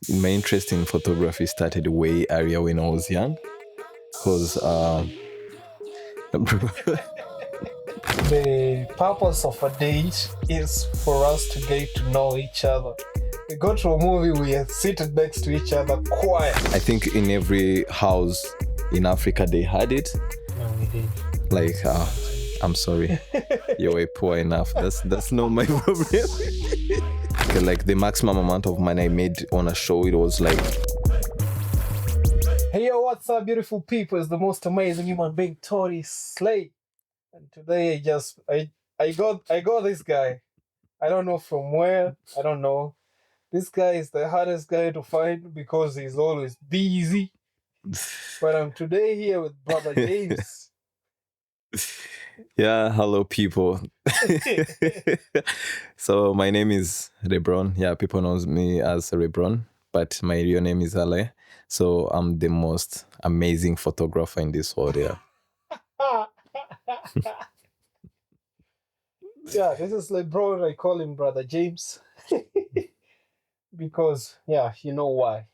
My interest in photography started way earlier when I was young, because The purpose of a date is for us to get to know each other. We go to a movie, we are seated next to each other, quiet. I think in every house in Africa they had it. No, we did. Like, I'm sorry, you were poor enough. That's not my problem. Okay, like the maximum amount of money I made on a show, it was like Hey yo, what's up, beautiful people? It's the most amazing human being, Tori Slay. And today I got this guy. I don't know from where. I don't know. This guy is the hardest guy to find because he's always busy. But I'm today here with brother James. yeah, hello people. So my name is Lebron. Yeah, people knows me as Lebron, but my real name is Ale. So I'm the most amazing photographer in this world. Yeah. Yeah, this is LeBron. I call him brother James because you know why.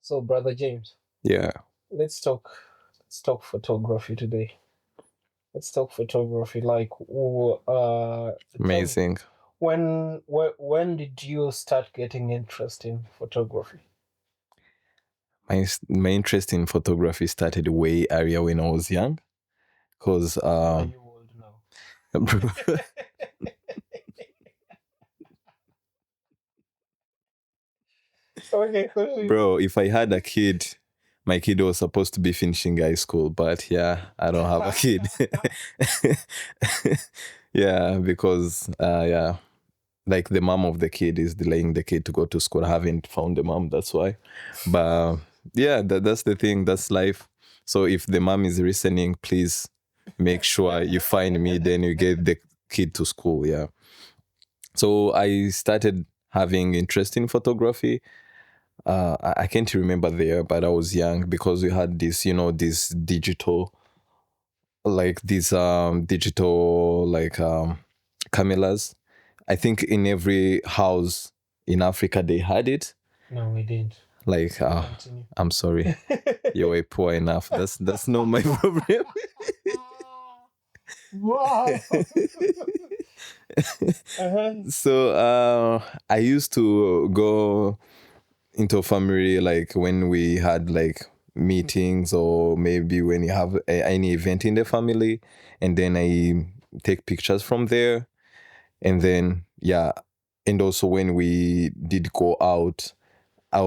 So brother James, Yeah. let's talk. Let's talk photography today. Let's talk photography. Like, Amazing. when did you start getting interest in photography? My interest in photography started way earlier when I was young, because Are you old now? Okay, continue. bro, if I had a kid, my kid was supposed to be finishing high school, but yeah, I don't have a kid. Yeah, because yeah, like the mom of the kid is delaying the kid to go to school. I haven't found the mom, that's why. But yeah, that's the thing, that's life. So if the mom is listening, please make sure you find me, then you get the kid to school. Yeah. So I started having interest in photography. I can't remember the year, but I was young because we had this, this digital, like these digital like cameras. I think in every house in Africa they had it. No, we didn't. Like, Continue. I'm sorry, you were poor enough. That's not my problem. Wow. Uh-huh. So I used to go into a family like when we had like meetings, or maybe when you have any event in the family, and then I take pictures from there. And then yeah, and also when we did go out, I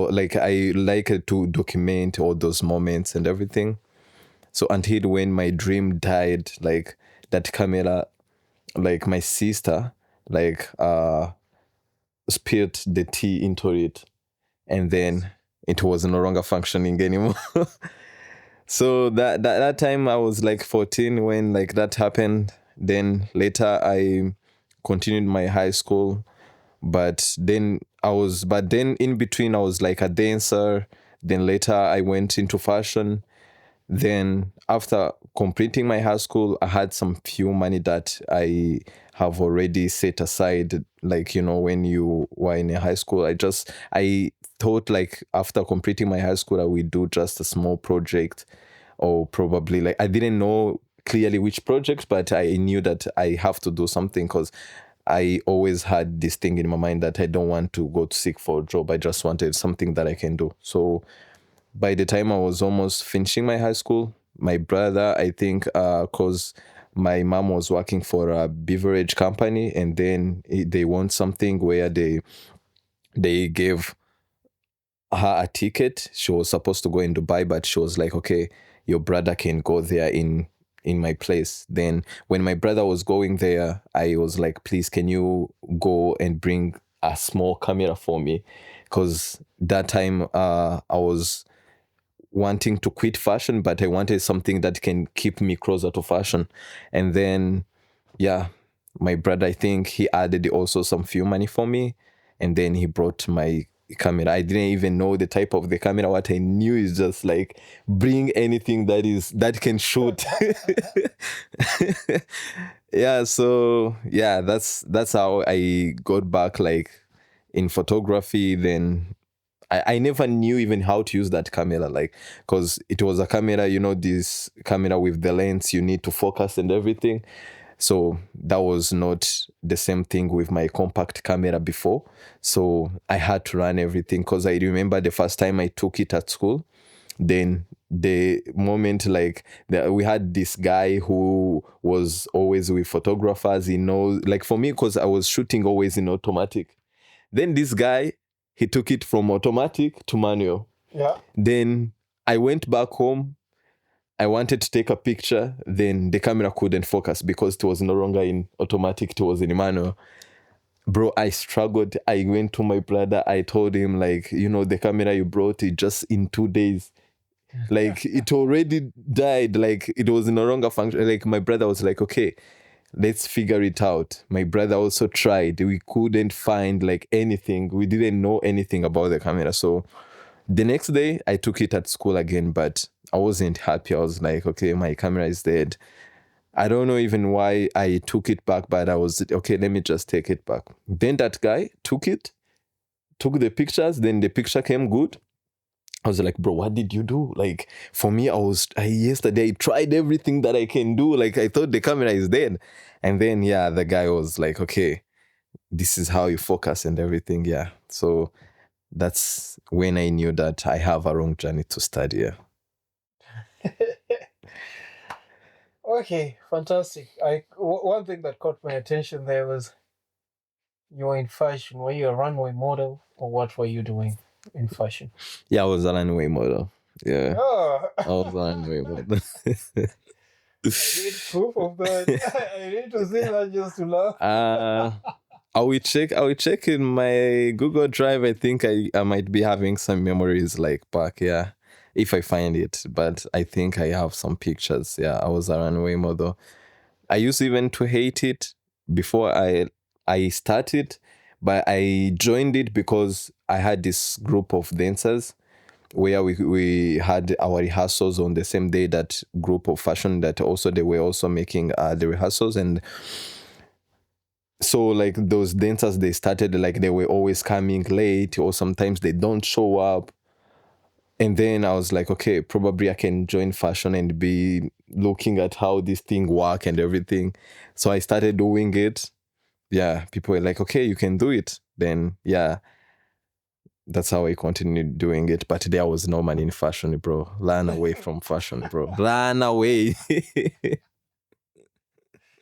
like to document all those moments and everything. So until when my dream died, like that camera, like my sister, like spilled the tea into it, and then it was no longer functioning anymore. So that time I was like 14 when like that happened. Then later I continued my high school, but then in between I was like a dancer. Then later I went into fashion. Then after completing my high school, I had some few money that I have already set aside. Like, when you were in a high school, I thought like after completing my high school, I would do just a small project, or probably like I didn't know clearly which project, but I knew that I have to do something, because I always had this thing in my mind that I don't want to go to seek for a job. I just wanted something that I can do. So by the time I was almost finishing my high school, my brother, I think, because my mom was working for a beverage company, and then they want something where they gave her a ticket. She was supposed to go in Dubai, but she was like, okay, your brother can go there in my place. Then when my brother was going there, I was like, please, can you go and bring a small camera for me? Because that time I was wanting to quit fashion, but I wanted something that can keep me closer to fashion. And then, yeah, my brother, I think he added also some few money for me. And then he brought my camera. I didn't even know the type of the camera. What I knew is just like bring anything that can shoot. Yeah, so yeah, that's how I got back like in photography. Then I never knew even how to use that camera, like, because it was a camera, this camera with the lens you need to focus and everything. So that was not the same thing with my compact camera before. So I had to run everything, because I remember the first time I took it at school. Then the moment, like, we had this guy who was always with photographers. He knows, like, for me, because I was shooting always in automatic. Then this guy, he took it from automatic to manual. Yeah. Then I went back home. I wanted to take a picture. Then the camera couldn't focus because it was no longer in automatic, it was in manual. Bro, I struggled. I went to my brother. I told him, like, the camera you brought, it just in 2 days. Like, it already died. Like, it was no longer function. Like, my brother was like, okay, let's figure it out. My brother also tried. We couldn't find like anything. We didn't know anything about the camera. So the next day I took it at school again, but I wasn't happy. I was like, okay, my camera is dead. I don't know even why I took it back, but I was okay, let me just take it back. Then that guy took the pictures, then the picture came good. I was like, bro, what did you do? Like, for me, yesterday I tried everything that I can do. Like, I thought the camera is dead. And then, yeah, the guy was like, okay, this is how you focus and everything. Yeah. So that's when I knew that I have a wrong journey to start. Yeah. Okay, fantastic. One thing that caught my attention there was you were in fashion. Were you a runway model, or what were you doing in fashion? Yeah, I was a runway model. Yeah. Oh, I was a runway model. I need proof of that. I need to see that just to laugh. I will check in my Google Drive. I think I might be having some memories like back, yeah, if I find it. But I think I have some pictures. Yeah, I was a runway model. I used even to hate it before I started, but I joined it because I had this group of dancers where we had our rehearsals on the same day, that group of fashion, that also they were also making the rehearsals. And so, like, those dancers, they started, like, they were always coming late, or sometimes they don't show up. And then I was like, okay, probably I can join fashion and be looking at how this thing work and everything. So I started doing it. Yeah, people were like, okay, you can do it. Then, yeah, that's how I continued doing it. But there was no money in fashion, bro. Run away from fashion, bro. Run away.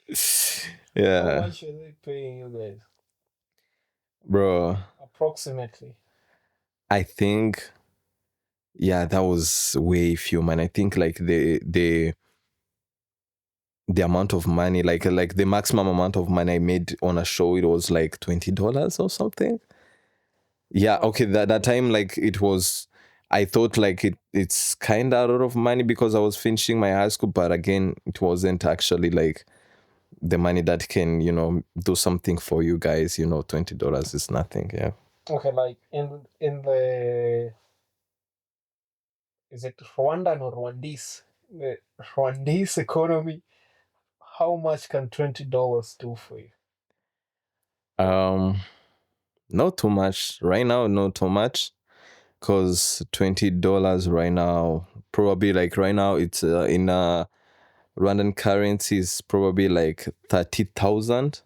How Yeah, much are they paying you guys? bro. Approximately. I think, yeah, that was way few, man. I think, like, the amount of money, like the maximum amount of money I made on a show, it was like $20 or something. Yeah, okay, that time, like, it was, I thought like it's kind of a lot of money because I was finishing my high school, but again, it wasn't actually like the money that can, do something for you guys. $20 is nothing. Yeah. Okay, like in the, is it Rwandan or Rwandese? The Rwandese economy, how much can $20 do for you? Um, not too much right now. Not too much, because $20 right now, probably, like, right now it's in Rwandan currency is probably like 30,000.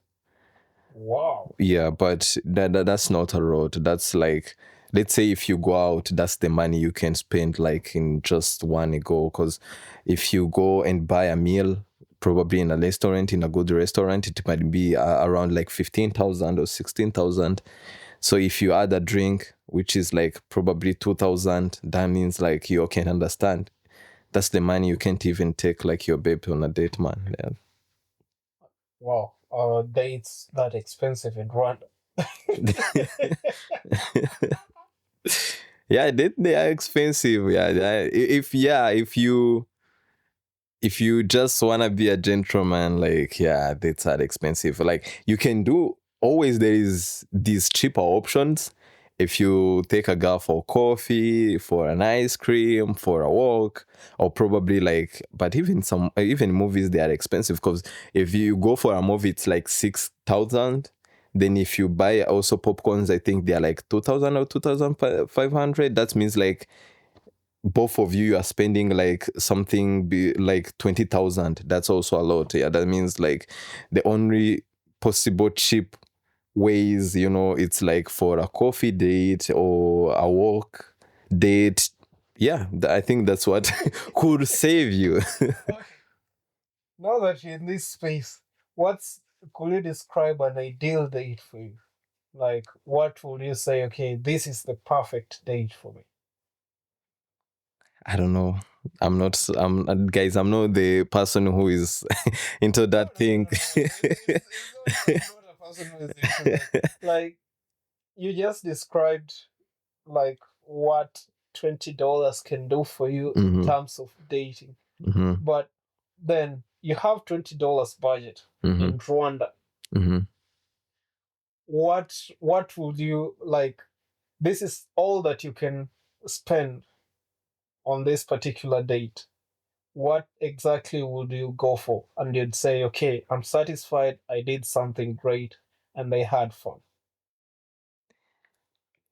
Wow. Yeah, but that's not a lot. That's like, let's say if you go out, that's the money you can spend like in just one go. Because if you go and buy a meal, probably in a restaurant, in a good restaurant, it might be around like 15,000 or 16,000. So if you add a drink, which is like probably 2,000, that means, like, you can understand. That's the money you can't even take like your babe on a date, man. Yeah. Wow. Dates that expensive in Rwanda. Yeah, they are expensive. Yeah, if you just wanna be a gentleman, like, yeah, dates are expensive. Like, you can do, always there is these cheaper options. If you take a girl for coffee, for an ice cream, for a walk, or probably, like, but even movies, they are expensive, because if you go for a movie, it's like 6,000. Then if you buy also popcorns, I think they're like 2,000 or 2,500. That means like both of you are spending like something like 20,000. That's also a lot. Yeah, that means like the only possible cheap ways, it's like for a coffee date or a walk date. Yeah, I think that's what could save you. Okay. Now that you're in this space, what's could you describe an ideal date for you? Like, what would you say? Okay, this is the perfect date for me. I don't know. Guys, I'm not the person who is into No, that no, no, thing. no, no. It's not that you're not a person who is into that. Like, you just described like what $20 can do for you in Hmm. terms of dating. Hmm. But then you have $20 budget Hmm. in Rwanda. Hmm. What would you like? This is all that you can spend on this particular date. What exactly would you go for? And you'd say, okay, I'm satisfied, I did something great, and they had fun.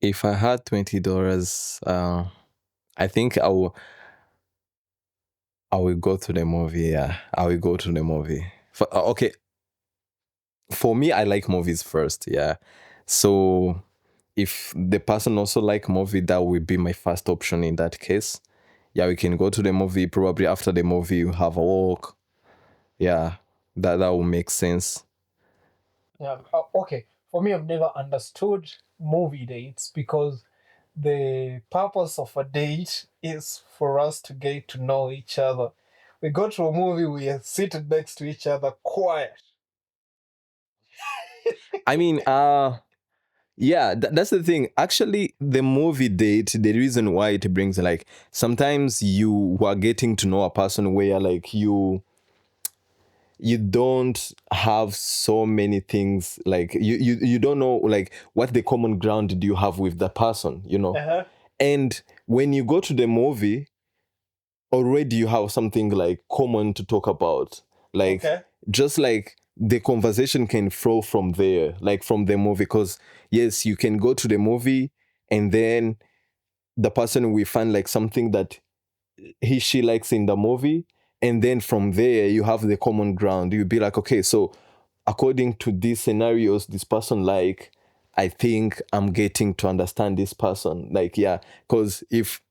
If I had $20, I think I will go to the movie. Yeah, I will go to the movie. Okay, for me, I like movies first. Yeah, so if the person also like movie, that will be my first option in that case. Yeah, we can go to the movie. Probably after the movie, you have a walk. Yeah, that will make sense. Yeah, okay. For me, I've never understood movie dates because the purpose of a date is for us to get to know each other. We go to a movie, we are seated next to each other, quiet. I mean, yeah, that's the thing. Actually, the movie date, the reason why it brings like sometimes you are getting to know a person where like you don't have so many things like you don't know like what the common ground do you have with the person. Uh-huh. And when you go to the movie, already you have something like common to talk about. Like Okay. just like the conversation can flow from there, like from the movie. Because yes, you can go to the movie and then the person will find like something that she likes in the movie, and then from there you have the common ground. You'll be like, okay, so according to these scenarios this person like, I think I'm getting to understand this person. Like, yeah, because if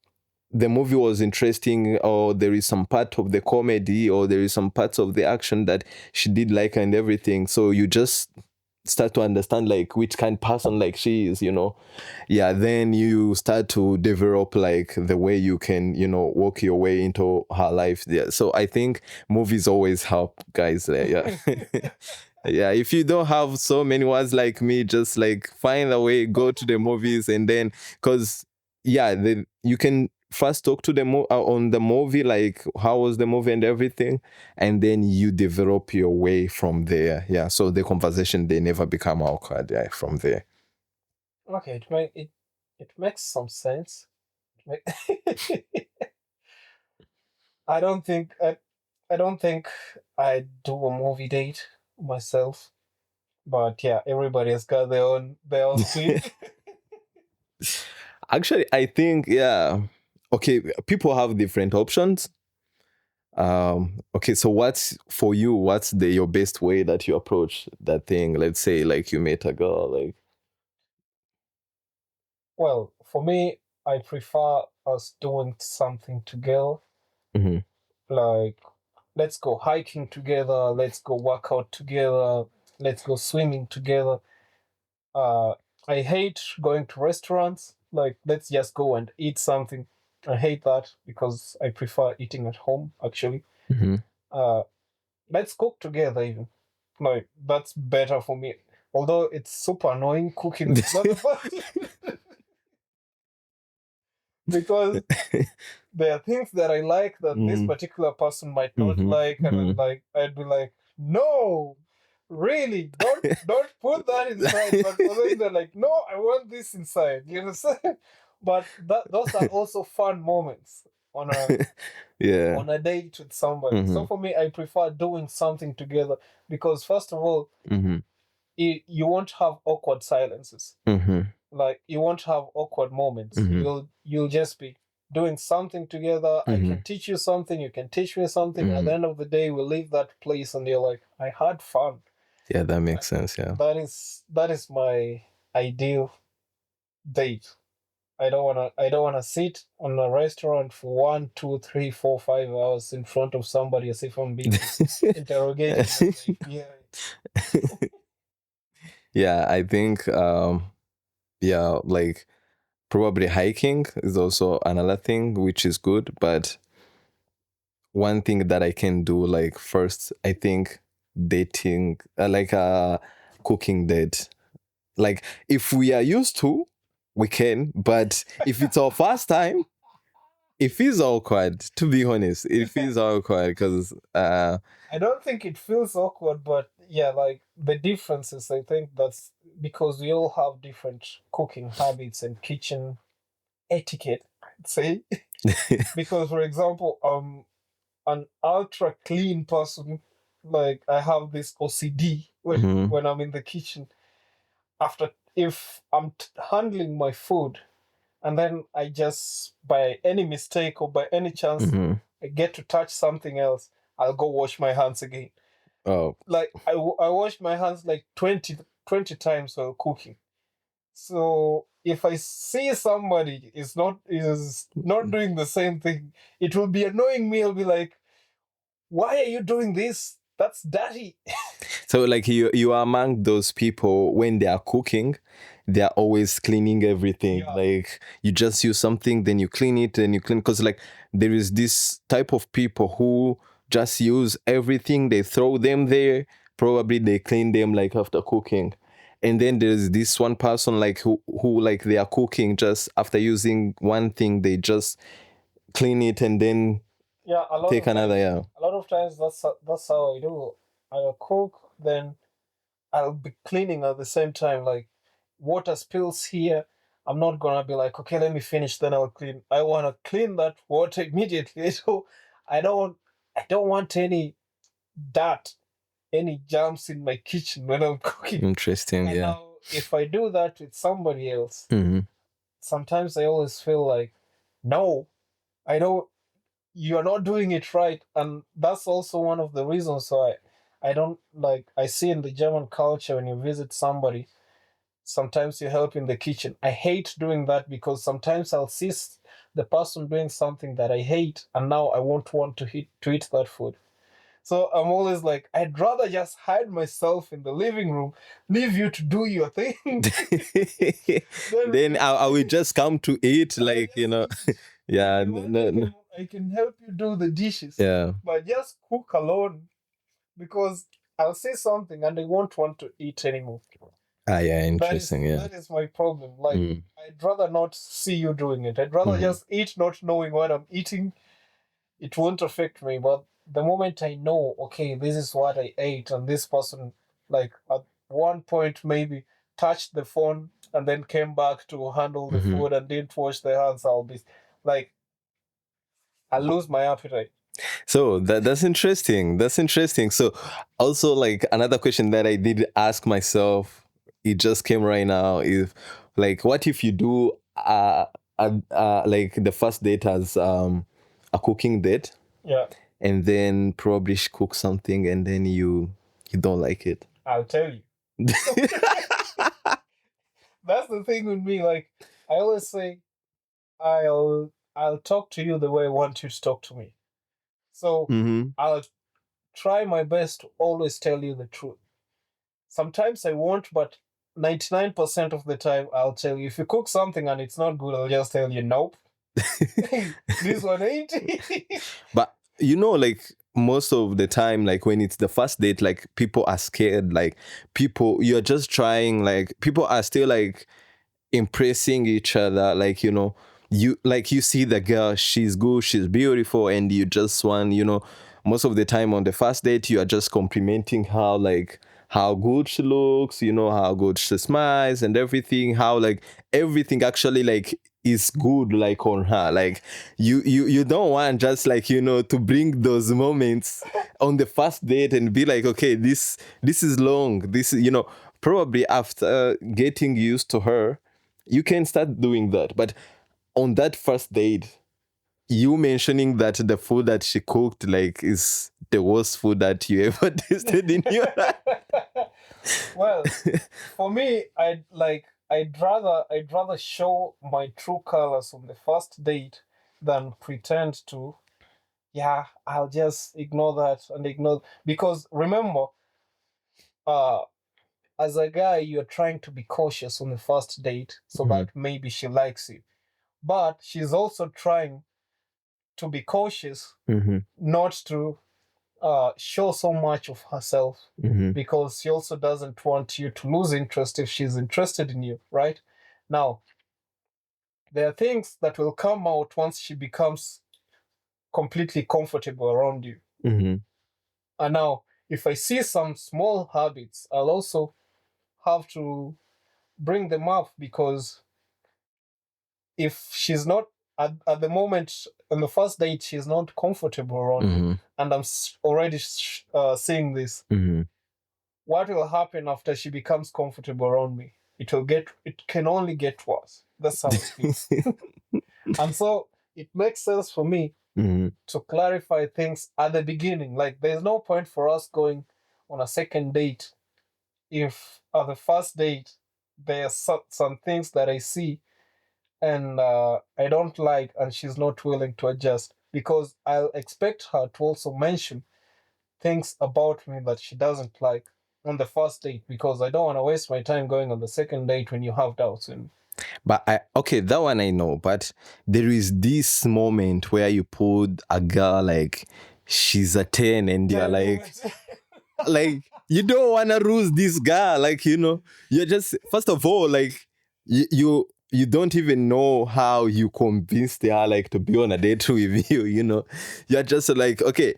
the movie was interesting, or there is some part of the comedy, or there is some parts of the action that she did like and everything, so you just start to understand like which kind of person like she is. Yeah, then you start to develop like the way you can walk your way into her life. Yeah, so I think movies always help guys there. Yeah. Yeah, if you don't have so many words like me, just like find a way, go to the movies, and then because yeah, then you can first talk to on the movie, like how was the movie and everything, and then you develop your way from there. Yeah, so the conversation, they never become awkward. Yeah, from there. Okay, it makes some sense. It I don't think I don't think I do a movie date myself. But yeah, everybody has got their own clique. Actually, I think yeah. Okay, people have different options. Okay, so what's for you? What's your best way that you approach that thing? Let's say like you meet a girl, like. Well, for me, I prefer us doing something together. Mhm. Like, let's go hiking together, let's go work out together, let's go swimming together. Uh, I hate going to restaurants. Like, let's just go and eat something. I hate that because I prefer eating at home, actually. Mhm. Uh, let's cook together, even. Like, that's better for me. Although it's super annoying cooking with another person. Because there are things that I like that this Mhm. particular person might not Mhm. like, and Mhm. I'd be like, no, really, don't put that inside. But for them, they're like, no, I want this inside. You understand? But those are also fun moments on a Yeah. on a date with somebody. So Mhm. for me, I prefer doing something together because first of all, Mhm. you won't have awkward silences. Mm-hmm. Like you won't have awkward moments. Mm-hmm. You'll just be doing something together. I Mm-hmm. can teach you something, you can teach me something. At Mm-hmm. the end of the day, we leave that place and you're like, I had fun. Yeah, that makes sense. Yeah. That is my ideal date. I don't wanna sit on a restaurant for 1, 2, 3, 4, 5 hours in front of somebody as if I'm being interrogated. Like, yeah. Yeah, I think yeah, like probably hiking is also another thing which is good, but one thing that I can do, like first, I think dating, like a cooking date. Like if we are used to, we can, but if it's our first time, it feels awkward. To be honest, it feels awkward because I don't think it feels awkward, but yeah, like the differences, I think that's because we all have different cooking habits and kitchen etiquette, I'd say. Because for example, an ultra clean person, like I have this OCD when Mhm, when I'm in the kitchen. After if I'm handling my food and then I just by any mistake or by any chance mhm. I get to touch something else, I'll go wash my hands again. Oh, Like I wash my hands like 20 times while cooking. So if I see somebody is not doing the same thing, it will be annoying me. I'll be like, why are you doing this? That's dirty. so like you are among those people when they are cooking, they are always cleaning everything. Yeah. Like you just use something, then you clean it, and you clean because like there is this type of people who just use everything, they throw them there. Probably they clean them like after cooking. And then there's this one person like who like they are cooking just after using one thing, they just clean it and then Yeah, a lot take of another, times yeah. a lot of times that's how I do. I'll cook, then I'll be cleaning at the same time. Like water spills here, I'm not gonna be like, okay, let me finish, then I'll clean. I wanna clean that water immediately. So I don't I don't want any dirt, any germs in my kitchen when I'm cooking. Interesting, And yeah. now if I do that with somebody else, Hmm. sometimes I always feel like, no, I don't you're not doing it right. And that's also one of the reasons why I don't like I see in the German culture when you visit somebody, sometimes you help in the kitchen. I hate doing that because sometimes I'll see the person doing something that I hate and now I won't want to eat that food. So I'm always like, I'd rather just hide myself in the living room, leave you to do your thing. Then we Then can I will just come to eat, I'll like, just eat. If yeah, you want, I can help you do the dishes, yeah. but just cook alone because I'll say something and I won't want to eat anymore. Ah, yeah, That is interesting, yeah. that is my problem. Like Mm. I'd rather not see you doing it. I'd rather Mhm. just eat not knowing what I'm eating. It won't affect me. But the moment I know, okay, this is what I ate, and this person, like at one point maybe touched the phone and then came back to handle the Mhm. food and didn't wash their hands, I'll be like, I lose my appetite. So that's interesting. That's interesting. So also like another question that I did ask myself, it just came right now, is like what if you do like the first date as a cooking date, Yeah, and then probably cook something and then you don't like it. I'll tell you. That's the thing with me. Like I always say, I'll talk to you the way I want you to talk to me. So Mm-hmm. I'll try my best to always tell you the truth. Sometimes I won't, but 99% of the time I'll tell you. If you cook something and it's not good, I'll just tell you, nope, this one ain't. But like most of the time, like when it's the first date, like people are scared. Like people, you're just trying. Like people are still like impressing each other. Like you see the girl, she's good, she's beautiful, and you just want, most of the time on the first date, you are just complimenting how like how good she looks, how good she smiles and everything, how like everything actually like is good like on her. Like you don't want just like to bring those moments on the first date and be like, okay, this is long, this is probably after getting used to her, you can start doing that. But on that first date, you mentioning that the food that she cooked like is the worst food that you ever tasted in your life. Well, for me, I'd rather show my true colors on the first date than pretend to. Yeah, I'll just ignore that and ignore, because remember, uh, as a guy, you're trying to be cautious on the first date so that maybe she likes you, but she's also trying to be cautious not to show so much of herself, because she also doesn't want you to lose interest if she's interested in you, right? Now, there are things that will come out once she becomes completely comfortable around you. And now, if I see some small habits, I'll also have to bring them up, because if she's not at the moment on the first date, she's not comfortable around me, and I'm already seeing this. What will happen after she becomes comfortable around me? It can only get worse. That's how it feels. And so it makes sense for me to clarify things at the beginning. Like, there's no point for us going on a second date if at the first date there are some things that I see and I don't like, and she's not willing to adjust, because I'll expect her to also mention things about me that she doesn't like on the first date, because I don't want to waste my time going on the second date when you have doubts in me. But okay, that one I know. But there is this moment where you put a girl like she's a 10 and you're like you don't want to lose this girl. Like, you're just, first of all, like you don't even know how you convinced her like to be on a date with you. You're just like, okay,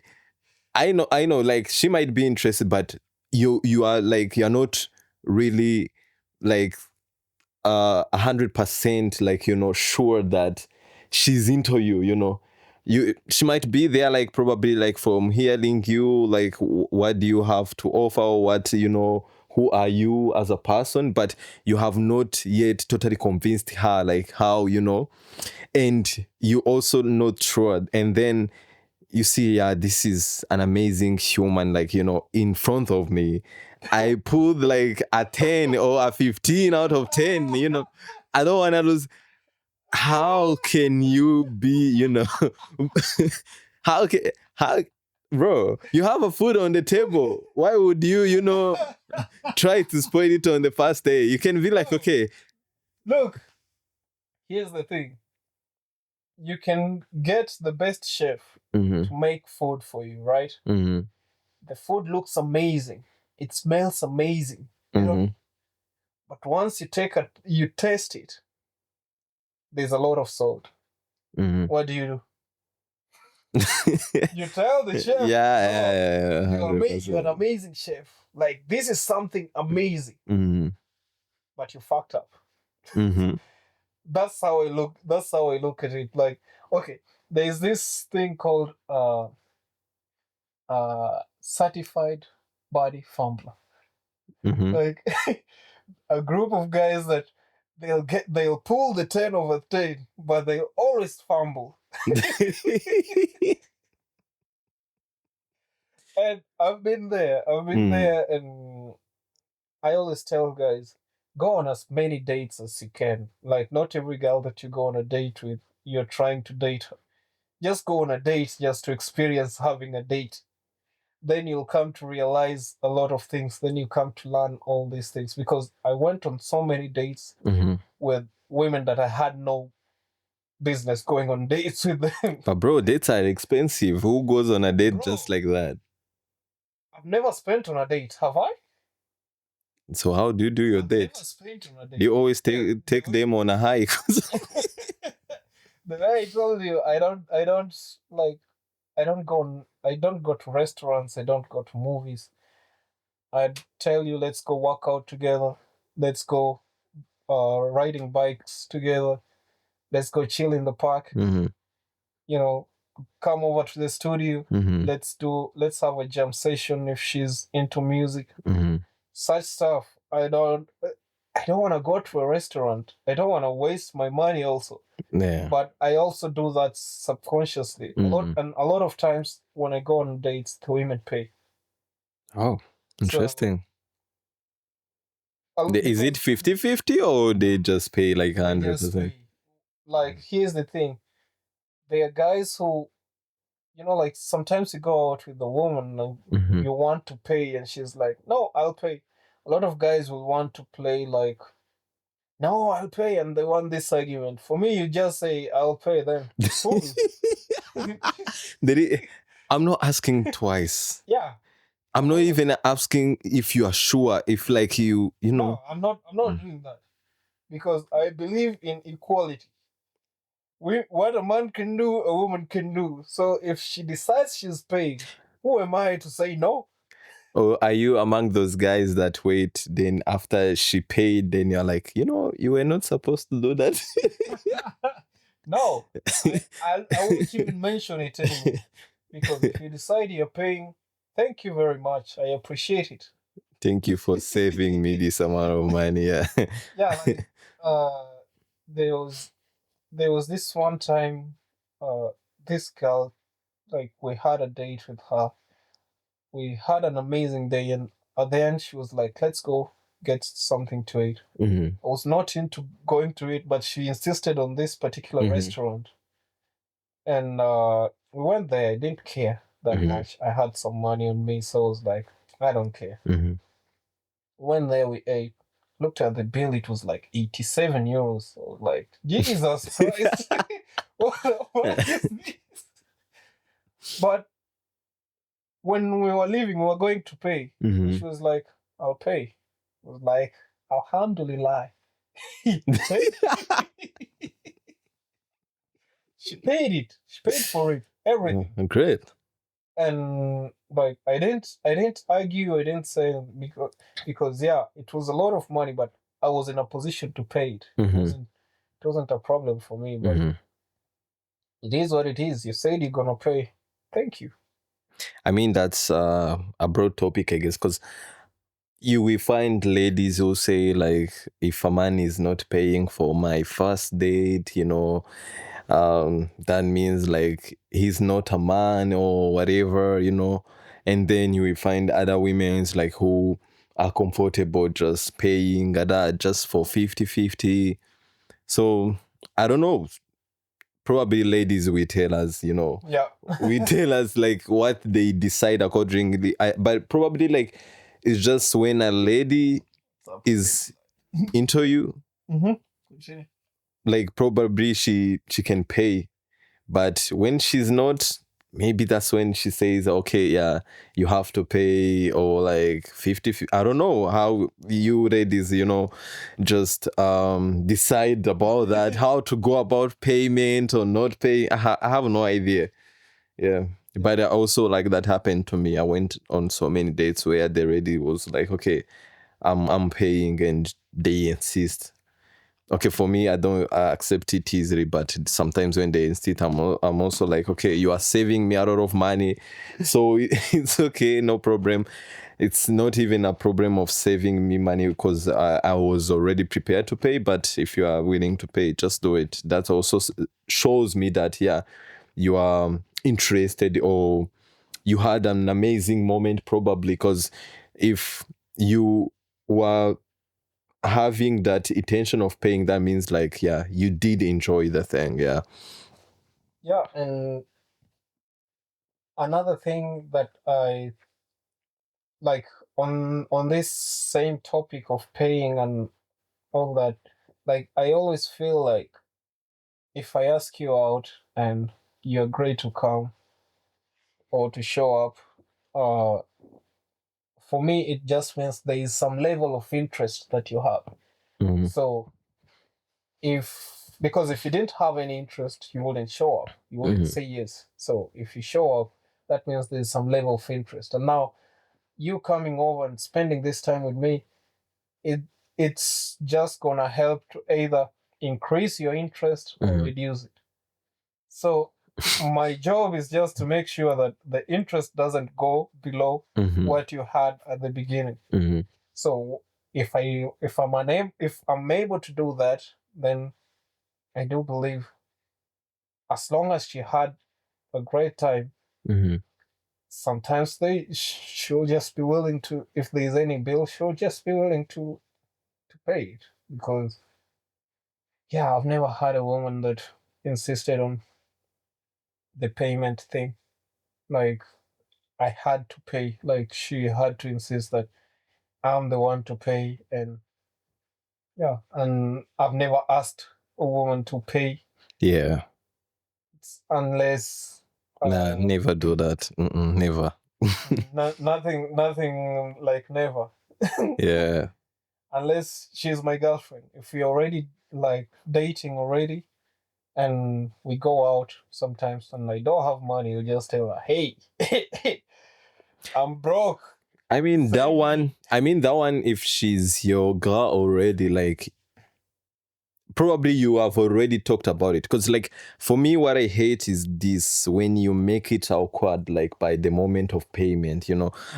I know, like she might be interested, but you are like, you're not really like 100% like, sure that she's into you. She might be there like probably like from hearing you, like what do you have to offer, or what, who are you as a person, but you have not yet totally convinced her like how, and you also not sure, and then you see, yeah, this is an amazing human, like, in front of me. I pulled like a 10 or a 15 out of 10, I don't want to lose. How can you be, how, bro, you have a food on the table. Why would you, try to spoil it on the first day? You can be like, okay. Look, here's the thing. You can get the best chef to make food for you, right? The food looks amazing. It smells amazing. But once you taste it, there's a lot of salt. What do? You tell the chef, Yeah, you're an amazing chef. Like, this is something amazing. But you fucked up. That's how I look. That's how I look at it. Like, okay, there's this thing called certified body fumbler. Like, a group of guys that they'll pull the 10 over 10, but they'll always fumble. And I've been there, and I always tell guys, go on as many dates as you can. Like, not every girl that you go on a date with, you're trying to date her. Just go on a date just to experience having a date. Then you'll come to realize a lot of things. Then you come to learn all these things. Because I went on so many dates with women that I had no business going on dates with them. But bro, dates are expensive. Who goes on a date just like that? I've never spent on a date, have I? So how do you do your date? Never spent on a date. Do you always take them on a hike? The way I told you, I don't go to restaurants, I don't go to movies. I'd tell you, let's go work out together. Let's go riding bikes together. Let's go chill in the park. Come over to the studio. Let's have a jam session if she's into music. Such stuff. I don't want to go to a restaurant. I don't want to waste my money also. Yeah. But I also do that subconsciously. A lot of times when I go on dates, the women pay. Oh, So interesting. Is it because 50-50 or they just pay like they just 100%? pay. Like here's the thing. There are guys who, like sometimes you go out with a woman and Mm-hmm. you want to pay and she's like, no, I'll pay. A lot of guys will want to play like, no, I'll pay, and they want this argument. For me, you just say, I'll pay, then cool. I'm not asking twice. Yeah. I'm not even asking if you are sure, if like you know. No, I'm not doing that because I believe in equality. What a man can do, a woman can do. So if she decides she's paying, who am I to say no? Or are you among those guys that wait, then after she paid, then you're like, you were not supposed to do that? No, I won't even mention it anymore. Because if you decide you're paying, thank you very much. I appreciate it. Thank you for saving me this amount of money. Yeah. Yeah, like there was this one time, this girl, like we had a date with her. We had an amazing day, and at the end she was like, "Let's go get something to eat." Mm-hmm. I was not into going to eat, but she insisted on this particular restaurant, and we went there. I didn't care that much. I had some money on me, so I was like, I don't care. Mm-hmm. Went there, we ate. Looked at the bill, it was like 87 euros. I was like, Jesus Christ, what is this? But when we were leaving, we were going to pay. She was like, I'll pay. I was like, Alhamdulillah. He paid. She paid it. She paid for it. Everything. Great. And like I didn't argue, I didn't say because yeah, it was a lot of money, but I was in a position to pay it. It wasn't a problem for me, but it is what it is. You said you're gonna pay. Thank you. I mean, that's a broad topic, I guess, because we find ladies who say like, if a man is not paying for my first date, that means like he's not a man or whatever, and then you will find other women's like who are comfortable just paying that just for 50-50. So I don't know, probably ladies will tell us, Yeah. we tell us like what they decide accordingly. But probably like it's just when a lady is into you, like probably she can pay, but when she's not, maybe that's when she says, okay, yeah, you have to pay, or like 50. I don't know how you ladies, just decide about that, how to go about payment or not pay. I have no idea. Yeah. But I also like that happened to me. I went on so many dates where the lady was like, okay, I'm paying, and they insist. Okay, for me, I don't accept it easily, but sometimes when they insist, I'm also like, okay, you are saving me a lot of money, so it's okay, no problem. It's not even a problem of saving me money because I was already prepared to pay. But if you are willing to pay, just do it. That also shows me that, yeah, you are interested, or you had an amazing moment, probably, because if you were having that intention of paying, that means like, yeah, you did enjoy the thing. Yeah. Yeah, and another thing that I like on this same topic of paying and all that, like I always feel like if I ask you out and you agree to come or to show up, uh for me it just means there is some level of interest that you have. So because if you didn't have any interest, you wouldn't show up. You wouldn't say yes. So if you show up, that means there's some level of interest. And now you coming over and spending this time with me, it's just gonna help to either increase your interest or reduce it. So my job is just to make sure that the interest doesn't go below what you had at the beginning. So if I'm able to do that, then I do believe as long as she had a great time, Hmm. sometimes she'll just be willing to, if there's any bill, she'll just be willing to pay it. Because yeah, I've never had a woman that insisted on the payment thing. Like I had to pay. Like she had to insist that I'm the one to pay, and yeah, and I've never asked a woman to pay Yeah. unless Nah, uh never do that. Mm-mm, never. nothing like never. Yeah. Unless she's my girlfriend. If we already like dating already and we go out sometimes and I don't have money, you just tell her, hey, I'm broke. I mean that Save one. me. I mean that one. If she's your girl already, like probably you have already talked about it. Because like for me, what I hate is this when you make it awkward, like by the moment of payment.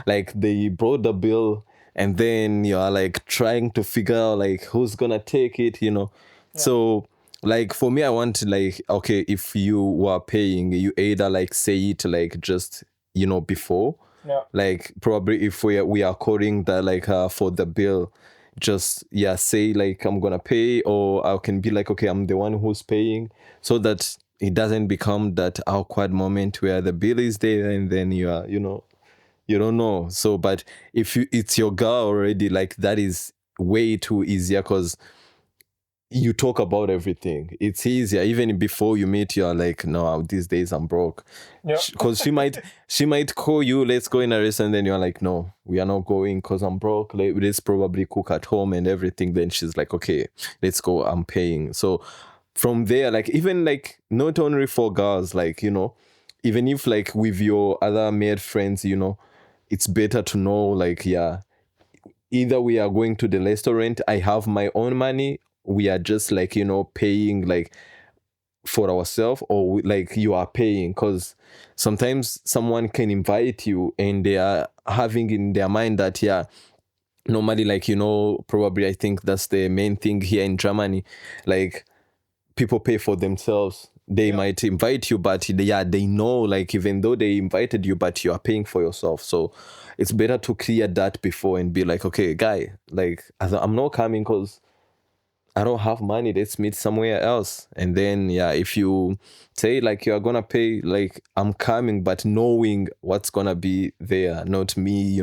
Like they brought the bill, and then you are like trying to figure out like who's gonna take it. Yeah, So like for me, I want to like okay, if you were paying, you either like say it like just before, yeah, like probably if we are coding that like for the bill, just yeah, say like I'm gonna pay, or I can be like okay, I'm the one who's paying, so that it doesn't become that awkward moment where the bill is there and then you are you don't know. So but if it's your girl already, like that is way too easier because you talk about everything. It's easier. Even before you meet, you're like, no, these days I'm broke. yeah, Because she might call you, let's go in a restaurant, and then you're like, no, we are not going because I'm broke. Let's probably cook at home and everything. Then she's like, okay, let's go, I'm paying. So from there, like even like not only for girls, like, even if like with your other male friends, it's better to know like, yeah, either we are going to the restaurant, I have my own money, we are just like paying like for ourselves, or like you are paying, because sometimes someone can invite you and they are having in their mind that yeah, normally like probably I think that's the main thing here in Germany, like people pay for themselves. They yeah, might invite you, but yeah, they know like even though they invited you, but you are paying for yourself. So it's better to clear that before and be like, okay, guy, like I'm not coming because I don't have money. Let's meet somewhere else. And then yeah, if you say like you're gonna pay, like I'm coming, but knowing what's gonna be there, not me,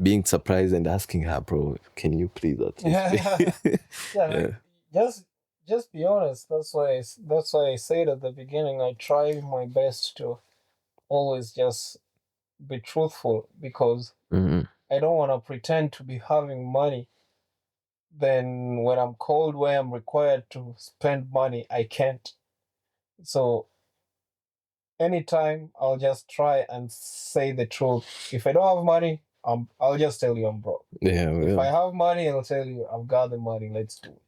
being surprised and asking her, bro, can you please at least yeah, pay? yeah. Yeah. Like just be honest. That's why I said at the beginning. I try my best to always just be truthful because Mhm. I don't want to pretend to be having money. Then when I'm called where I'm required to spend money, I can't. So anytime I'll just try and say the truth. If I don't have money, I'll just tell you I'm broke. Yeah, If well. I have money, I'll tell you I've got the money. Let's do it.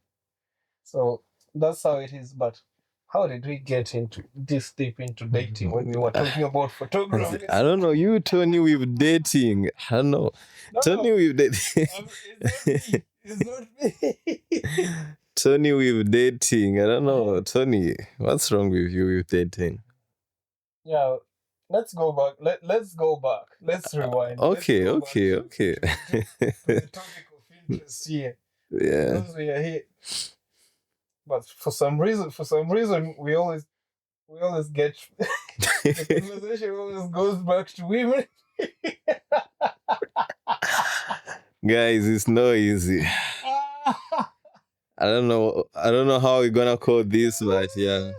So that's how it is. But how did we get into this deep into dating when we were talking about photography? I don't know. You, Tony, with dating. I don't know. No, Tony no, with dating. it's not me. It's not me. Tony with dating. I don't know. Tony, what's wrong with you with dating? Yeah, let's go back. Let's go back. Let's rewind. Let's Okay, go back okay, to okay. to, to, to the topic of interest here Yeah. because we are here. But for some reason, we always get the conversation always goes back to women. Guys, it's not easy. I don't know. I don't know how we're gonna call this, but yeah.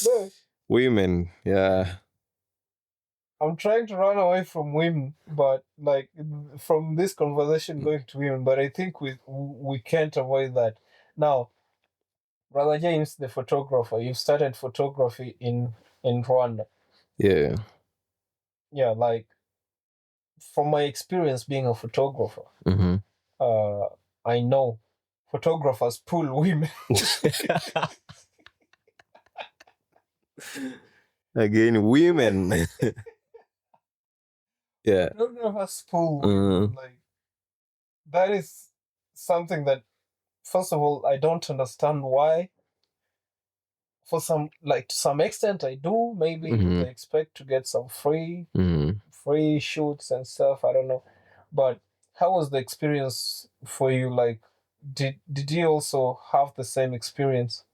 No, Women, yeah. I'm trying to run away from women, but like from this conversation going to women. But I think we can't avoid that. Now, Brother James, the photographer, you started photography in Rwanda. Yeah. Yeah, like from my experience being a photographer, Hmm. uh, I know photographers pull women. Again, women. Yeah. Photographers pull Mm, women, like that is something that, first of all, I don't understand why. For some, like to some extent, I do. Maybe mm, they expect to get some mm. free shoots and stuff. I don't know, but how was the experience for you? Like, did you also have the same experience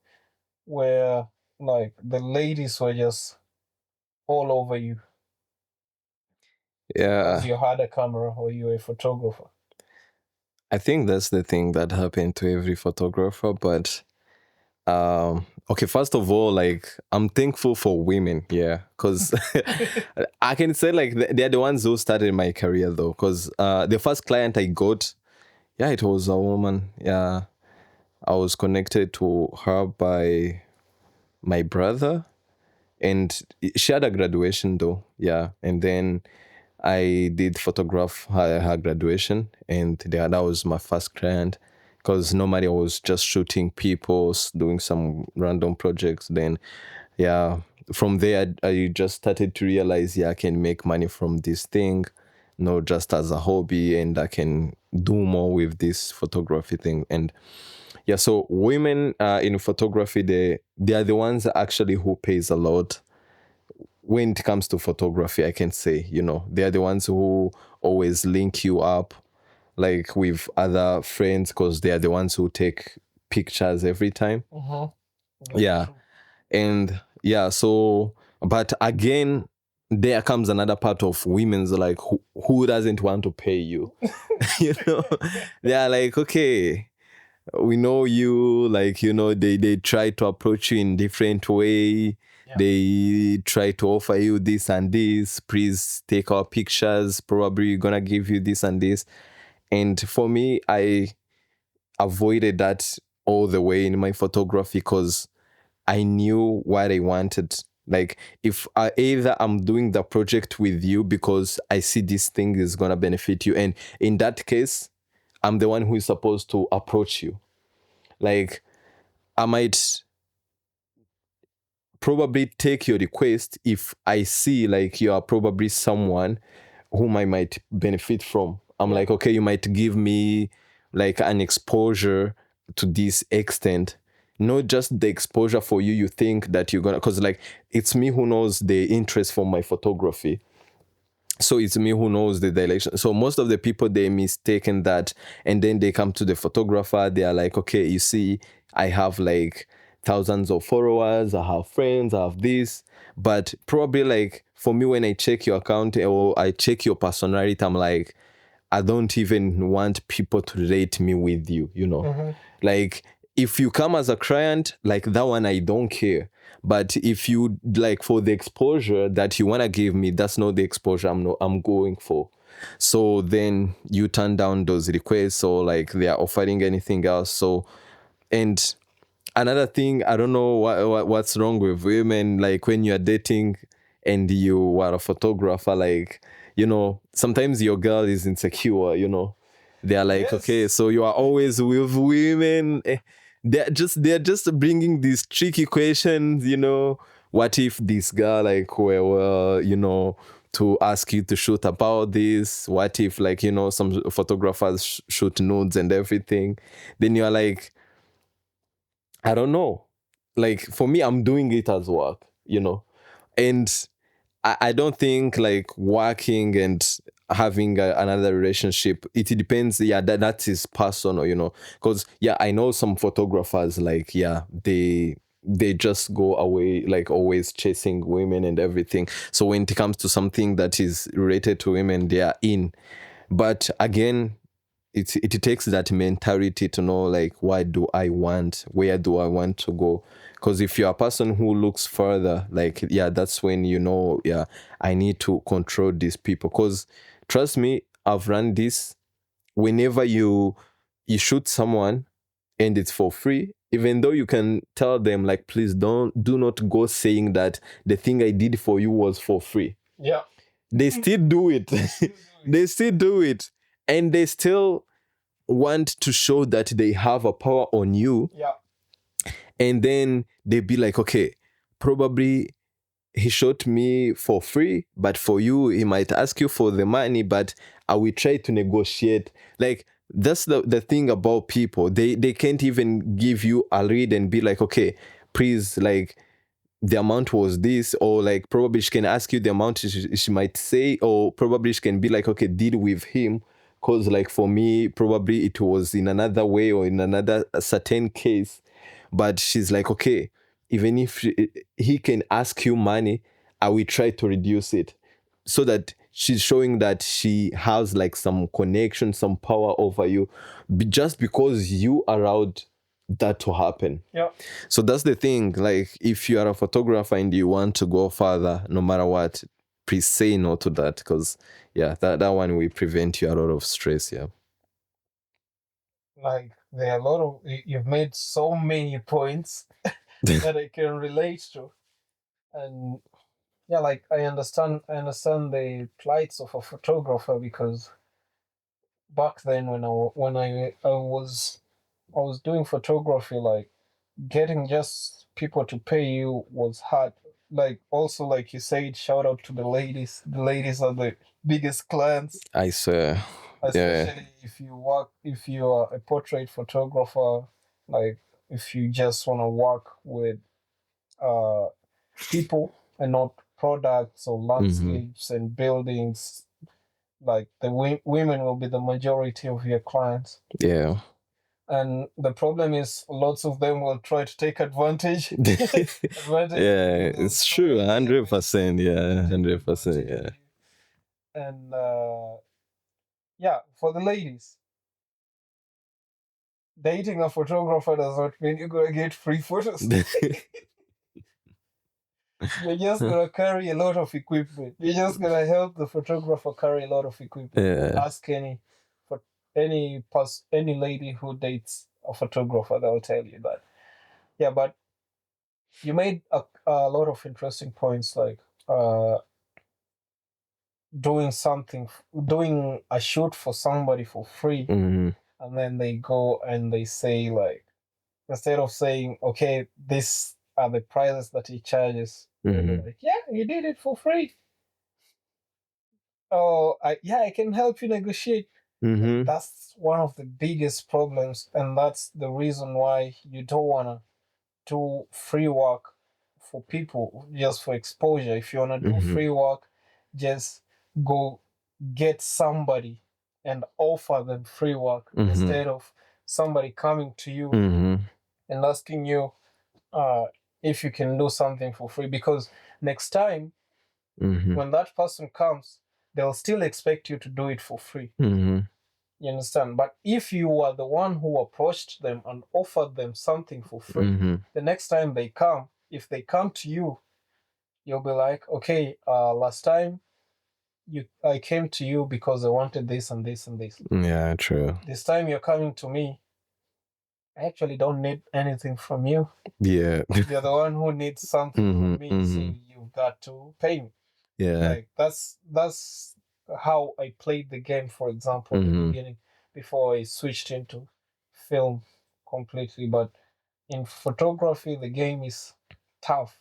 where like the ladies were just all over you because Yeah. you had a camera or you were a photographer? I think that's the thing that happened to every photographer. But okay, first of all, like I'm thankful for women, yeah, because I can say like they're the ones who started my career though. Because the first client I got, yeah, it was a woman. Yeah, I was connected to her by my brother, and she had a graduation though. Yeah, and then I did photograph her graduation, and that was my first client. Because normally I was just shooting people, doing some random projects. Then, yeah, from there I just started to realize, yeah, I can make money from this thing, not just as a hobby, and I can do more with this photography thing. And yeah, so women in photography, they are the ones actually who pays a lot when it comes to photography. I can say, they're the ones who always link you up like with other friends, because they are the ones who take pictures every time. Mm-hmm. Very Yeah. true. And yeah, so but again, there comes another part of women's, like who doesn't want to pay you. you know they are like, okay, we know you, like, they try to approach you in different way. Yeah. They try to offer you this and this, please take our pictures, probably gonna give you this and this. And for me, I avoided that all the way in my photography, because I knew what I wanted. Like, if either I'm doing the project with you because I see this thing is gonna benefit you, and in that case, I'm the one who is supposed to approach you. Like, I might probably take your request if I see like you are probably someone whom I might benefit from. I'm Yeah. like, okay, you might give me like an exposure to this extent. Not just the exposure for you, you think that you're gonna, because like it's me who knows the interest for my photography. So it's me who knows the direction. So most of the people, they mistaken that, and then they come to the photographer. They are like, okay, you see, I have like thousands of followers, I have friends, I have this. But probably like for me, when I check your account or I check your personality, I'm like, I don't even want people to rate me with you, Mm-hmm. Like, if you come as a client, like that one, I don't care. But if you like for the exposure that you want to give me, that's not the exposure I'm going for. So then you turn down those requests, or like they are offering anything else. So, and another thing, I don't know what's wrong with women, like when you're dating and you are a photographer, like, sometimes your girl is insecure. They're like, okay, Yes. so you are always with women. They're just bringing these tricky questions. What if this girl like were to ask you to shoot about this? What if, like, some photographers shoot nudes and everything? Then you're like, I don't know. Like, for me, I'm doing it as work. And I don't think like working and having another relationship, it depends. Yeah, that is personal. Because yeah, I know some photographers, like, yeah, they just go away like always chasing women and everything. So when it comes to something that is related to women, they are in. But again, it takes that mentality to know, like, what do I want, where do I want to go. Because if you're a person who looks further, like, yeah, that's when yeah, I need to control these people. Because trust me, I've run this. Whenever you shoot someone and it's for free, even though you can tell them, like, please do not go saying that the thing I did for you was for free, Yeah. they still do it. They still do it, and they still want to show that they have a power on you. Yeah. And then they be like, okay, probably he shot me for free, but for you, he might ask you for the money, but I will try to negotiate. Like, that's the thing about people. They can't even give you a read and be like, okay, please, like, the amount was this, or like probably she can ask you the amount she might say, or probably she can be like, okay, deal with him. Because like for me, probably it was in another way or in another certain case, but she's like, okay, even if he can ask you money, I will try to reduce it, so that she's showing that she has like some connection, some power over you, just because you allowed that to happen. Yeah. So that's the thing. Like, if you are a photographer and you want to go further, no matter what, please say no to that, because yeah, that one will prevent you a lot of stress. Yeah. Like there are a lot of you've made so many points that I can relate to, and yeah, like I understand the plights of a photographer because back then when I was doing photography, like getting just people to pay you was hard. Like also, like you said, shout out to the ladies. The ladies are the biggest clients, I swear. Yeah. especially if you are a portrait photographer. Like if you just want to work with uh people and not products or landscapes and buildings, like the women will be the majority of your clients. Yeah. And the problem is lots of them will try to take advantage. Yeah, They'll it's try true. and be 100%. Yeah. take 100%. advantage of Yeah. you. And yeah, for the ladies, dating a photographer does not mean you're gonna get free photos. You're just gonna carry a lot of equipment. You're just gonna help the photographer carry a lot of equipment. Yeah. Ask for any lady who dates a photographer, they'll tell you that. Yeah, but you made a lot of interesting points, like uh doing a shoot for somebody for free, Mm-hmm. and then they go and they say, like, instead of saying, okay, these are the prices that he charges, they'll be Mm-hmm. like, yeah, you did it for free. Oh, I can help you negotiate. And Mm-hmm. that's one of the biggest problems, and that's the reason why you don't wanna do free work for people just for exposure. If you wanna do Mm-hmm. free work, just go get somebody and offer them free work Mm-hmm. instead of somebody coming to you Mm-hmm. and asking you uh, if you can do something for free. Because next time Mm-hmm. when that person comes, they'll still expect you to do it for free. Mm-hmm. You understand? But if you are the one who approached them and offered them something for free, Mm-hmm. the next time they come, if they come to you, you'll be like, okay, last time I came to you because I wanted this and this and this. Yeah, true. This time you're coming to me, I actually don't need anything from you. Yeah. You're the one who needs something Mm-hmm. from me, so Mm-hmm. you've got to pay me. Yeah. Like that's how I played the game, for example, at the Mm-hmm. beginning before I switched into film completely. But in photography, the game is tough.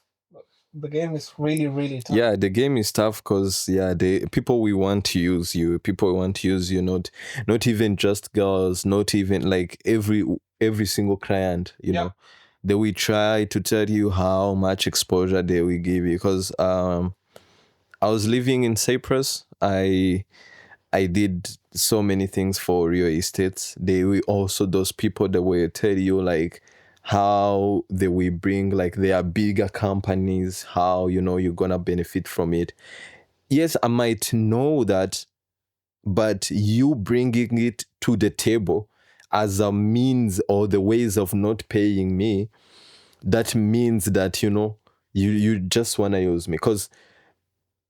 The game is really, really tough. Yeah, the game is tough because yeah, the people we want to use you, people want to use you, not even just girls, not even like every single client, you Yeah. know. They will try to tell you how much exposure they will give you. Because I was living in Cyprus. I did so many things for real estates. They were also those people that will tell you like how they will bring like their bigger companies, how you know you're gonna benefit from it. Yes, I might know that, but you bringing it to the table as a means or the ways of not paying me, that means that you just wanna use me. Because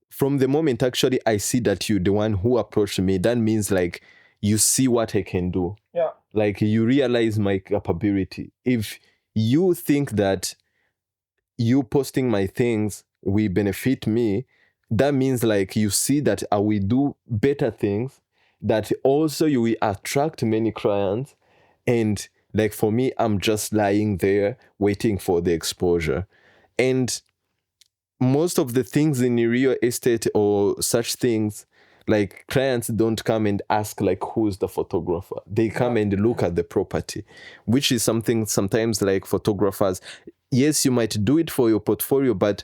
from the moment actually I see that you the one who approached me, that means like you see what I can do. Yeah. Like you realize my capability. If you think that you posting my things will benefit me, that means like you see that I will do better things, that also you will attract many clients. And like for me, I'm just lying there waiting for the exposure. And most of the things in real estate or such things, like clients don't come and ask like who's the photographer. They come and look at the property, which is something sometimes like photographers, yes, you might do it for your portfolio, but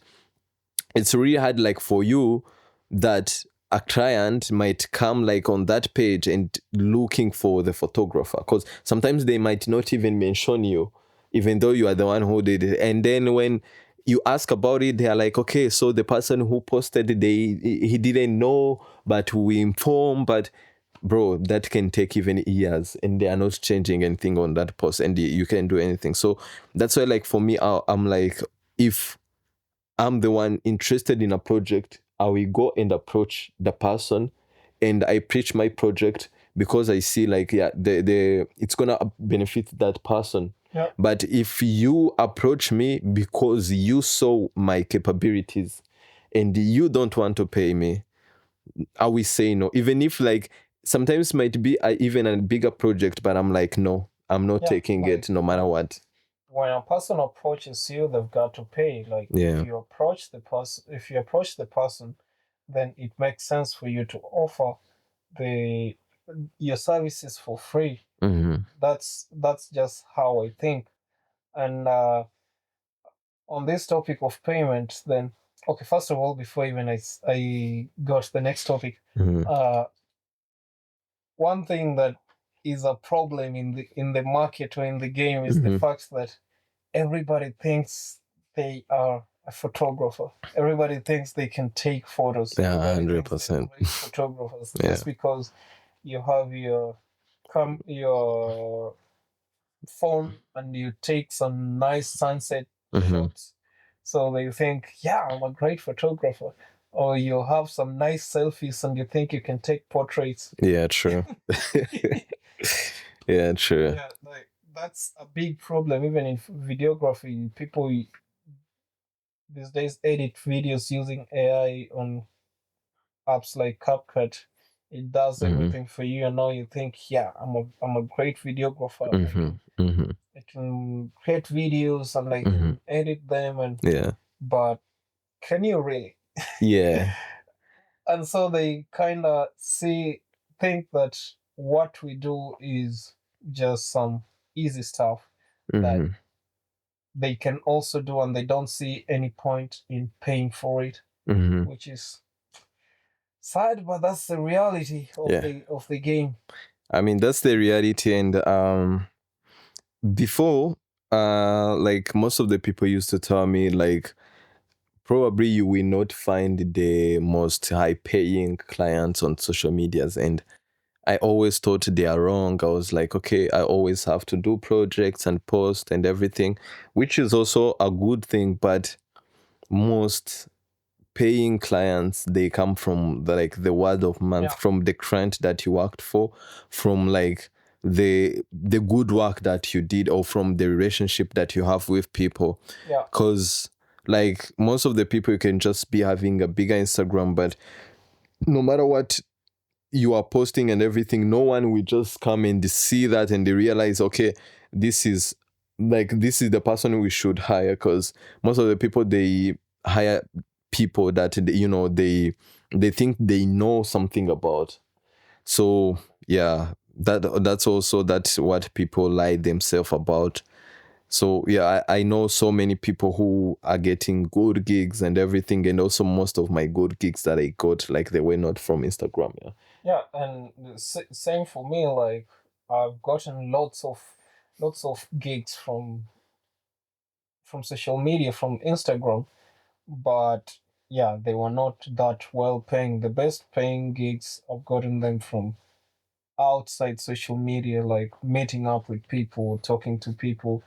it's really hard like for you that a client might come like on that page and looking for the photographer, because sometimes they might not even mention you even though you are the one who did it, and then when you ask about it, they are like, okay, so the person who posted it, he didn't know, but we informed. But bro, that can take even years and they are not changing anything on that post and you can't do anything. So that's why like for me, I'm like, if I'm the one interested in a project, I will go and approach the person and I preach my project, because I see like, yeah, the it's gonna benefit that person. Yeah. But if you approach me because you saw my capabilities and you don't want to pay me, I will say no. Even if like sometimes might be even a bigger project, but I'm like, no, I'm not Yeah, taking like it no matter what. when a person approaches you, they've got to pay. Like Yeah. if you approach the person, then it makes sense for you to offer the your services for free. Mm-hmm. That's just how I think. And on this topic of payment, then okay, first of all, before even I got to the next topic, Mm-hmm. one thing that is a problem in the market or in the game is the fact that everybody thinks they are a photographer. Everybody thinks they can take photos. Yeah, Everybody 100%. thinks they're great photographers Yeah. just because you have your phone and you take some nice sunset shots. So they think, yeah, I'm a great photographer. Or you have some nice selfies and you think you can take portraits. Yeah, true. Yeah, true. Yeah, like that's a big problem. Even in videography, people these days edit videos using AI on apps like CapCut. It does everything for you, and now you think, yeah, I'm a great videographer. I can create videos and I can edit them, and Yeah. but can you really? Yeah. And so they kind of think that what we do is just some easy stuff that they can also do, and they don't see any point in paying for it, which is sad, but that's the reality of Yeah. the game. I mean, that's the reality. And before, like most of the people used to tell me, like, probably you will not find the most high paying clients on social medias. And I always thought they are wrong. I was like, okay, I always have to do projects and post and everything, which is also a good thing. But most paying clients, they come from the word of mouth, from the client that you worked for, from like the good work that you did, or from the relationship that you have with people. Yeah. Because like most of the people, you can just be having a bigger Instagram, but no matter what you are posting and everything, no one will just come and see that and they realize, okay, this is this is the person we should hire. Because most of the people, they hire people that they think they know something about. So yeah, that's what people lie themselves about. So yeah, I know so many people who are getting good gigs and everything, and also most of my good gigs that I got, like, they were not from Instagram. Yeah. Yeah, and same for me. Like I've gotten lots of gigs from social media, from Instagram, but yeah, they were not that well paying. The best paying gigs I've gotten them from outside social media, like meeting up with people, talking to people,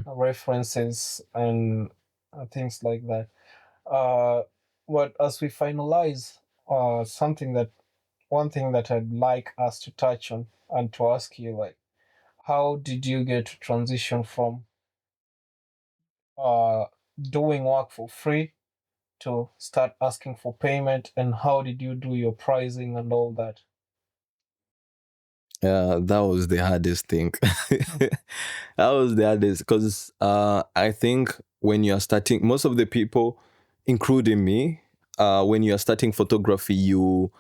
references, and things like that. Uh, but as we finalize, something that one thing that I'd like us to touch on and to ask you, like, how did you get to transition from uh doing work for free to start asking for payment, and how did you do your pricing and all that? Yeah, that was the hardest thing. That was the hardest, because I think when you're starting, most of the people, including me, when you are starting photography, you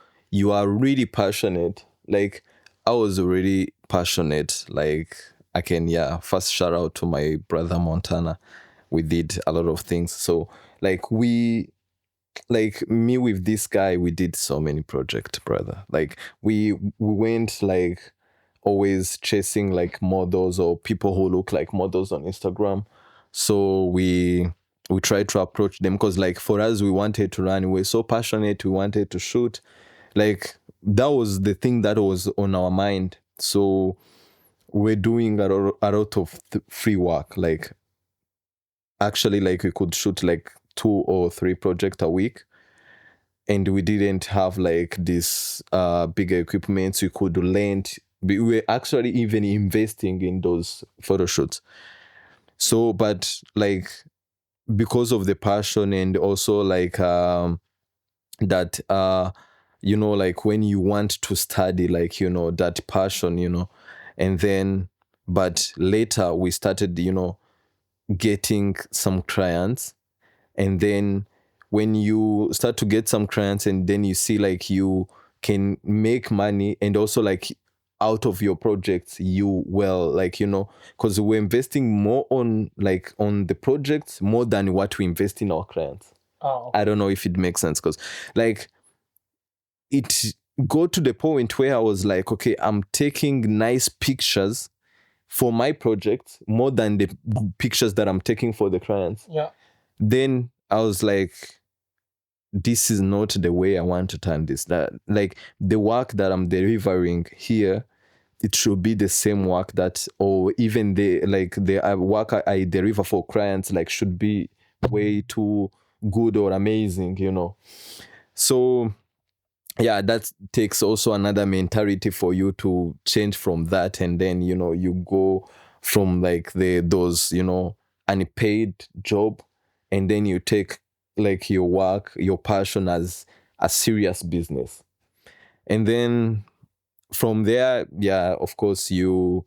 are really passionate. Like I was really passionate. Like I can, yeah, first shout out to my brother Montana. We did a lot of things. So like like me with this guy, we did so many projects, brother. Like we went like always chasing like models or people who look like models on Instagram. So we tried to approach them because like for us we wanted to run. We were so passionate, we wanted to shoot. Like that was the thing that was on our mind. So we're doing a lot of free work. Like actually like we could shoot like 2 or 3 projects a week, and we didn't have like this bigger equipment we could lend. We were actually even investing in those photo shoots. So but like because of the passion, and also like that like when you want to study, like that passion, and then but later we started getting some clients. And then when you start to get some clients, and then you see like you can make money, and also like out of your projects, you well, like because we're investing more on like on the projects more than what we invest in our clients. Oh. I don't know if it makes sense, because like it go to the point where I was like, okay, I'm taking nice pictures for my project more than the pictures that I'm taking for the clients. Yeah. Then I was like, this is not the way I want to turn this. That like the work that I'm delivering here, it should be the same work that, or even the work I deliver for clients, like should be way too good or amazing, So yeah, that takes also another mentality for you to change from that, and then you go from like those unpaid job, and then you take like your work, your passion as a serious business. And then from there, yeah, of course you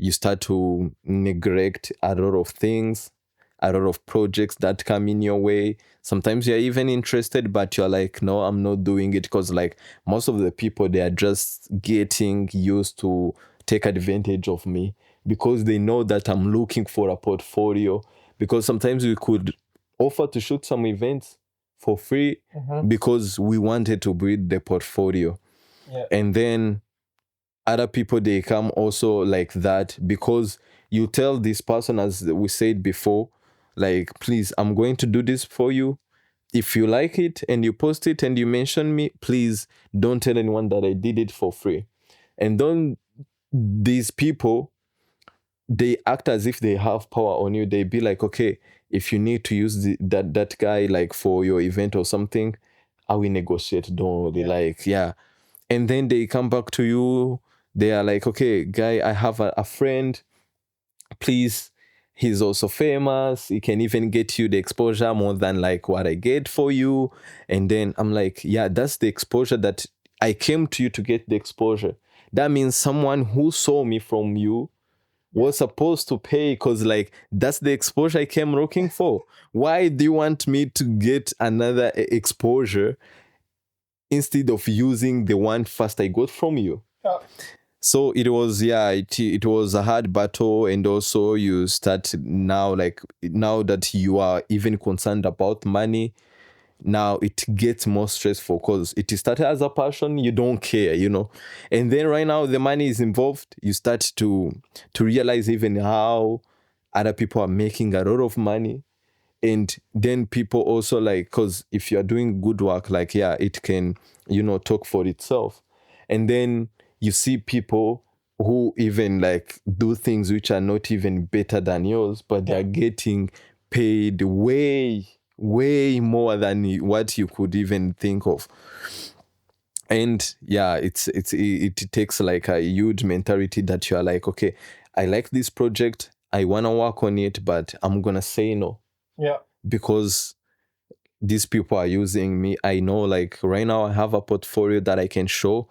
start to neglect a lot of things, a lot of projects that come in your way. Sometimes you're even interested, but you're like, no, I'm not doing it, because like most of the people, they are just getting used to take advantage of me, because they know that I'm looking for a portfolio. Because sometimes we could offer to shoot some events for free, because we wanted to build the portfolio. Yeah. And then other people, they come also like that, because you tell this person, as we said before, like, please, I'm going to do this for you. If you like it and you post it and you mention me, please don't tell anyone that I did it for free. And don't these people, they act as if they have power on you. They be like, okay, if you need to use that guy like for your event or something, I will negotiate. Don't worry. Like, yeah. And then they come back to you. They are like, okay, guy, I have a friend. Please, he's also famous. He can even get you the exposure more than like what I get for you. And then I'm like, yeah, that's the exposure that I came to you to get the exposure. That means someone who saw me from you was supposed to pay, because like that's the exposure I came looking for. Why do you want me to get another exposure instead of using the one first I got from you? Yeah. So it was, yeah, it was a hard battle. And also you start now, like now that you are even concerned about money, now it gets more stressful, because it started as a passion, you don't care, and then right now the money is involved. You start to realize even how other people are making a lot of money. And then people also like, because if you're doing good work, like, yeah, it can talk for itself. And then you see people who even like do things which are not even better than yours, but they're getting paid way more than what you could even think of. And yeah, it takes like a huge mentality that you are like, okay, I like this project, I want to work on it, but I'm gonna say no. Yeah. Because these people are using me. I know, like right now I have a portfolio that I can show.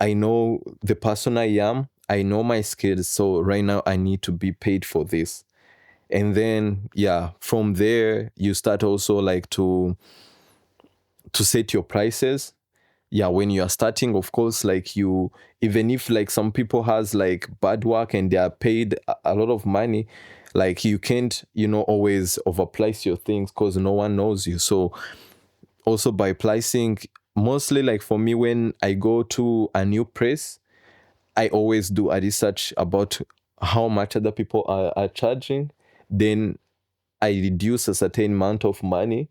I know the person I am, I know my skills, so right now I need to be paid for this. And then from there you start also like to set your prices. When you are starting, of course, like you, even if like some people has like bad work and they are paid a lot of money, like you can't, always overprice your things because no one knows you. So also by pricing, mostly like for me, when I go to a new place, I always do a research about how much other people are charging. Then I reduce a certain amount of money,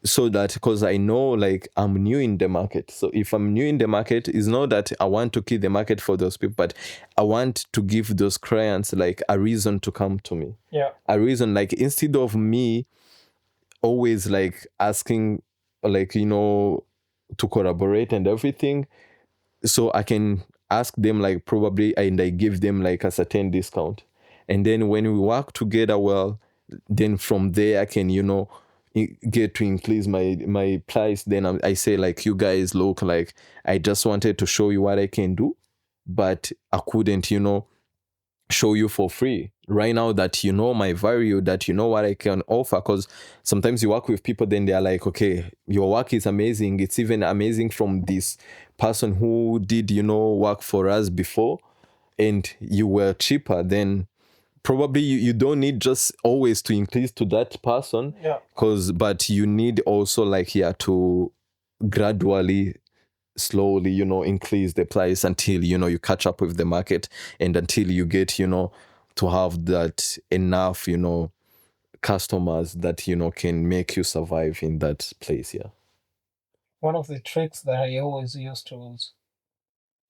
so that, because I know like I'm new in the market. So if I'm new in the market, it's not that I want to keep the market for those people, but I want to give those clients like a reason to come to me. Yeah. A reason, like instead of me always like asking, like, to collaborate and everything, so I can ask them like probably, and I give them like a certain discount. And then when we work together well, then from there I can, get to increase my price. Then I say like, you guys, look, like I just wanted to show you what I can do, but I couldn't, show you for free right now that you know my value, that you know what I can offer. Because sometimes you work with people, then they're like, okay, your work is amazing, it's even amazing from this person who did, work for us before, and you were cheaper. Then probably you don't need just always to increase to that person, Yeah. but you need also like to gradually, slowly, increase the price until, you catch up with the market, and until you get, to have that enough, customers that, can make you survive in that place. Yeah. One of the tricks that I always used to was,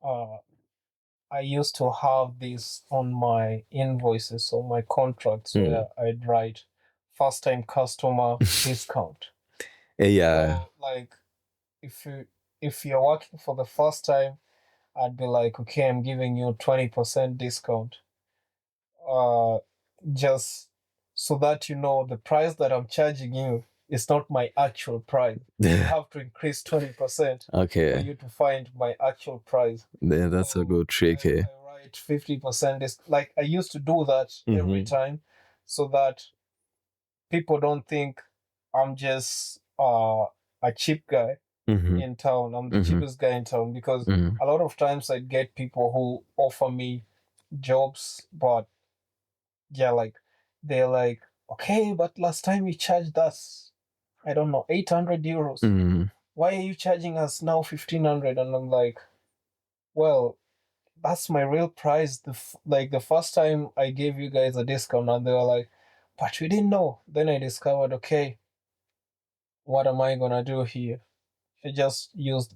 uh, I used to have this on my invoices or my contracts where I'd write first time customer discount. Yeah. So like if you're working for the first time, I'd be like, okay, I'm giving you 20% discount. Uh just so that you know the price that I'm charging you is not my actual price. You have to increase 20% for Okay. you to find my actual price. Yeah, that's a good trick. I write 50% like I used to do that every time, so that people don't think I'm just a cheap guy in town. I'm the cheapest guy in town, because a lot of times I get people who offer me jobs, but like they're like, okay, but last time you charged us, I don't know, 800 euros. Why are you charging us now 1500? And I'm like, well, that's my real price. Like the first time I gave you guys a discount, and they were like, but we didn't know. Then I discovered, okay, what am I gonna do here? I just used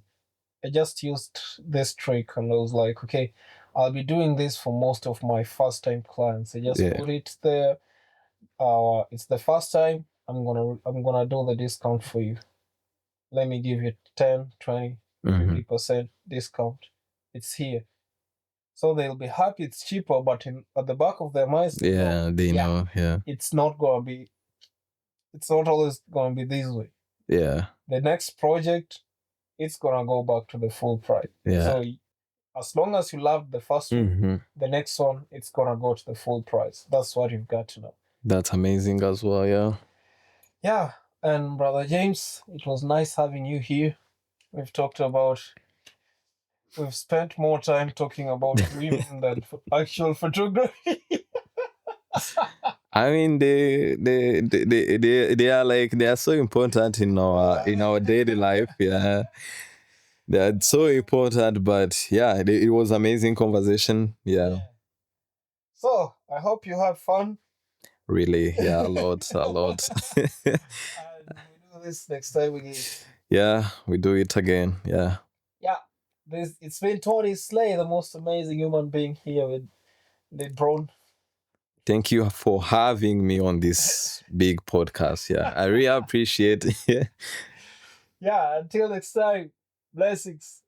I just used this trick, and I was like, okay, I'll be doing this for most of my first time clients. I just put it there. It's the first time. I'm gonna do the discount for you. Let me give you 10, 20, 50% discount. It's here. So they'll be happy it's cheaper, but at the back of their minds, they know. Yeah. it's not always gonna be this way. Yeah. The next project, it's gonna go back to the full price. Yeah. So as long as you love the first one, the next one, it's gonna go to the full price. That's what you've got to know. That's amazing as well. Yeah. Yeah. And Brother James, it was nice having you here. We've spent more time talking about women than actual photography. I mean, they are like, they are so important in our daily life. Yeah, they are so important. But yeah, it was amazing conversation. Yeah, So I hope you had fun. really. Yeah, a lot. And we do this next time again. Yeah, we do it again. Yeah. Yeah. It's been Tony Slay, the most amazing human being here with Lebron. Thank you for having me on this big podcast. Yeah, I really appreciate it. Yeah, until next time, blessings.